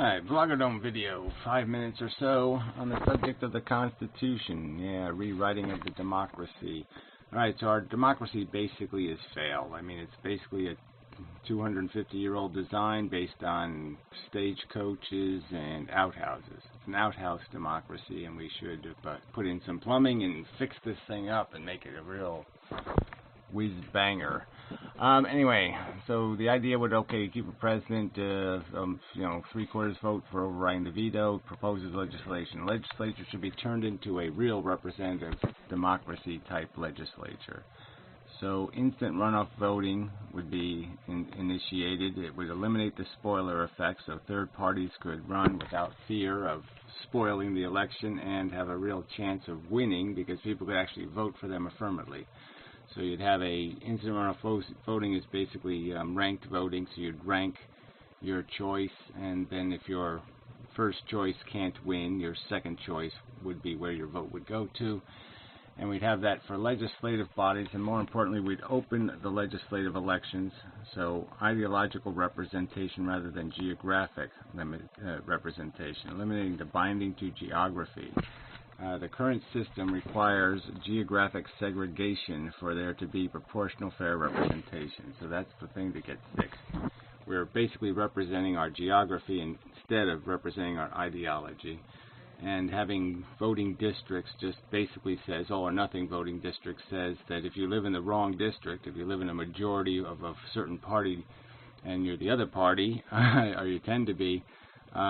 Alright, Blogodome video, 5 minutes or so on the subject of the Constitution. Yeah, rewriting of the democracy. Alright, so our democracy basically has failed. I mean, it's basically a 250-year-old design based on stagecoaches and outhouses. It's an outhouse democracy, and we should put in some plumbing and fix this thing up and make it a real whiz-banger. Anyway, so the idea would, keep a president, 3/4 vote for overriding the veto, proposes legislation. The legislature should be turned into a real representative democracy type legislature. So instant runoff voting would be initiated. It would eliminate the spoiler effect, so third parties could run without fear of spoiling the election and have a real chance of winning because people could actually vote for them affirmatively. So you'd have instant runoff voting is basically ranked voting, so you'd rank your choice, and then if your first choice can't win, your second choice would be where your vote would go to. And we'd have that for legislative bodies, and more importantly, we'd open the legislative elections, so ideological representation rather than geographic representation, eliminating the binding to geography. The current system requires geographic segregation for there to be proportional fair representation, so that's the thing that gets fixed. We're basically representing our geography instead of representing our ideology. And having voting districts just basically says, all or nothing voting district says that if you live in the wrong district, if you live in a majority of a certain party and you're the other party, or you tend to be,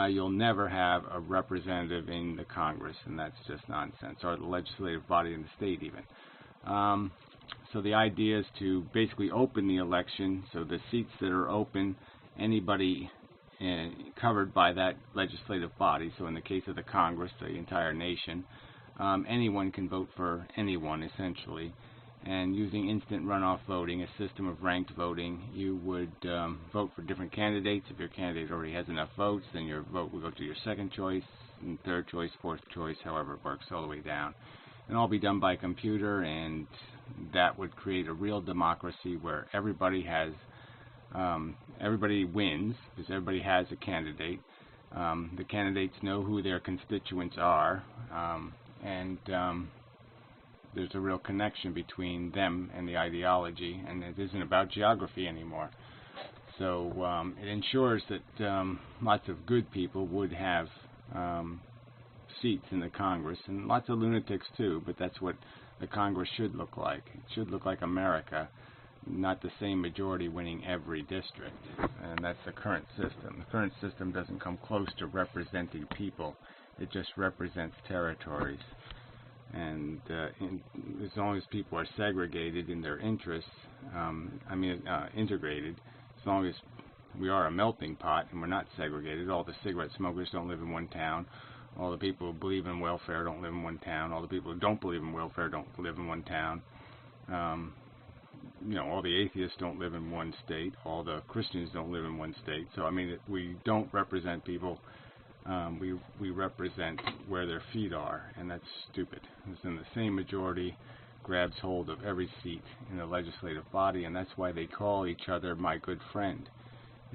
you'll never have a representative in the Congress, and that's just nonsense, or the legislative body in the state even. So the idea is to basically open the election, so the seats that are open, anybody covered by that legislative body, so in the case of the Congress, the entire nation, anyone can vote for anyone, essentially. And using instant runoff voting, a system of ranked voting, you would vote for different candidates. If your candidate already has enough votes, then your vote will go to your second choice, and third choice, fourth choice, however it works all the way down. And all be done by computer, and that would create a real democracy where everybody wins, because everybody has a candidate. The candidates know who their constituents are, and there's a real connection between them and the ideology, and it isn't about geography anymore. So it ensures that lots of good people would have seats in the Congress, and lots of lunatics too, but that's what the Congress should look like. It should look like America, not the same majority winning every district, and that's the current system. The current system doesn't come close to representing people. It just represents territories. And as long as people are segregated in their interests, integrated, as long as we are a melting pot and we're not segregated, all the cigarette smokers don't live in one town, all the people who believe in welfare don't live in one town, all the people who don't believe in welfare don't live in one town, all the atheists don't live in one state, all the Christians don't live in one state. So, we don't represent people. We represent where their feet are, and that's stupid. It's in the same majority grabs hold of every seat in the legislative body, and that's why they call each other my good friend,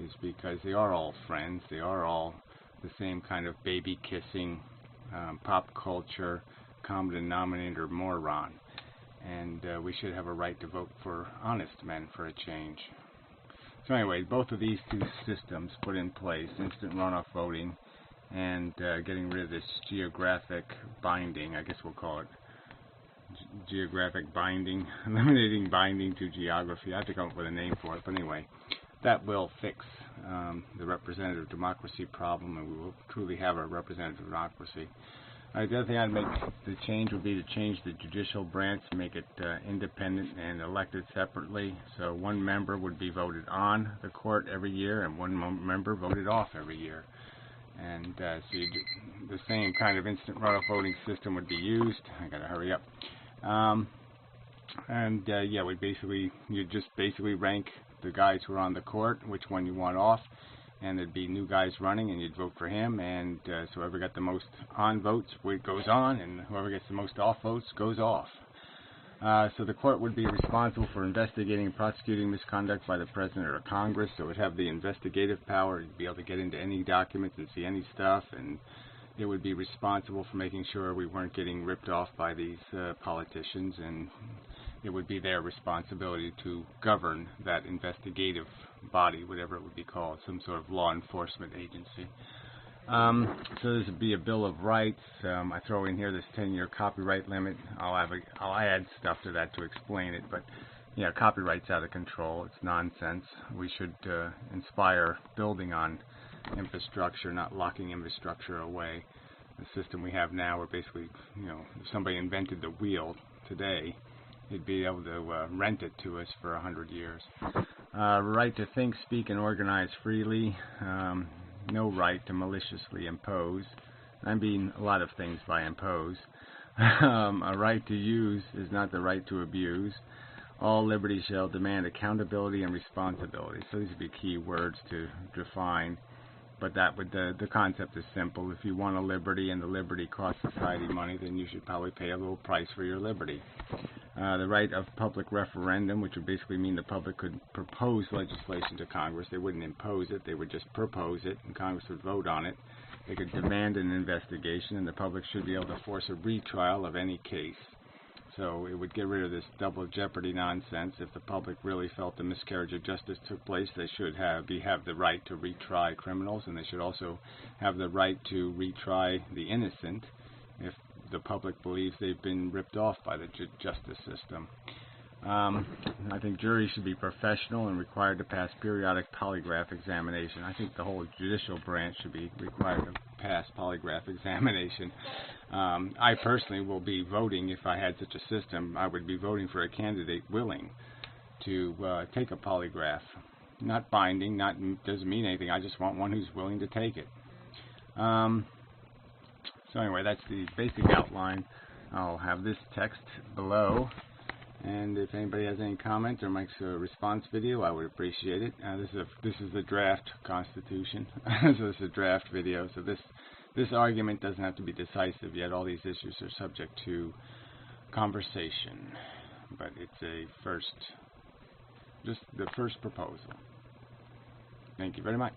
is because they are all friends. They are all the same kind of baby-kissing, pop culture, common denominator moron. And we should have a right to vote for honest men for a change. So anyway, both of these two systems put in place, instant runoff voting, and getting rid of this geographic binding, I guess we'll call it geographic binding, eliminating binding to geography. I have to come up with a name for it, but anyway, that will fix the representative democracy problem, and we will truly have a representative democracy. The other thing I'd make the change would be to change the judicial branch, make it independent and elected separately. So one member would be voted on the court every year, and one member voted off every year. And so the same kind of instant runoff voting system would be used. I gotta hurry up. You'd just basically rank the guys who are on the court, which one you want off, and there'd be new guys running, and you'd vote for him. And so whoever got the most on votes goes on, and whoever gets the most off votes goes off. So the court would be responsible for investigating and prosecuting misconduct by the President or Congress. So it would have the investigative power to be able to get into any documents and see any stuff, and it would be responsible for making sure we weren't getting ripped off by these politicians, and it would be their responsibility to govern that investigative body, whatever it would be called, some sort of law enforcement agency. So this would be a Bill of Rights. I throw in here this 10-year copyright limit. I'll add stuff to that to explain it, but yeah, copyright's out of control. It's nonsense. We should inspire building on infrastructure, not locking infrastructure away. The system we have now, where basically, if somebody invented the wheel today, they'd be able to rent it to us for 100 years. Right to think, speak, and organize freely. No right to maliciously impose. I mean a lot of things by impose. A right to use is not the right to abuse. All liberty shall demand accountability and responsibility. So these would be key words to define. But that would the concept is simple. If you want a liberty and the liberty costs society money, then you should probably pay a little price for your liberty. The right of public referendum, which would basically mean the public could propose legislation to Congress. They wouldn't impose it. They would just propose it, and Congress would vote on it. They could demand an investigation, and the public should be able to force a retrial of any case. So it would get rid of this double jeopardy nonsense. If the public really felt a miscarriage of justice took place, they should have the right to retry criminals, and they should also have the right to retry the innocent if the public believes they've been ripped off by the justice system. I think juries should be professional and required to pass periodic polygraph examination. I think the whole judicial branch should be required to pass polygraph examination. I personally will be voting, if I had such a system, I would be voting for a candidate willing to take a polygraph. Not binding, doesn't mean anything. I just want one who's willing to take it. So anyway, that's the basic outline. I'll have this text below, and if anybody has any comments or makes a response video, I would appreciate it. This is the draft Constitution. So this is a draft video. So this argument doesn't have to be decisive yet. All these issues are subject to conversation, but it's just the first proposal. Thank you very much.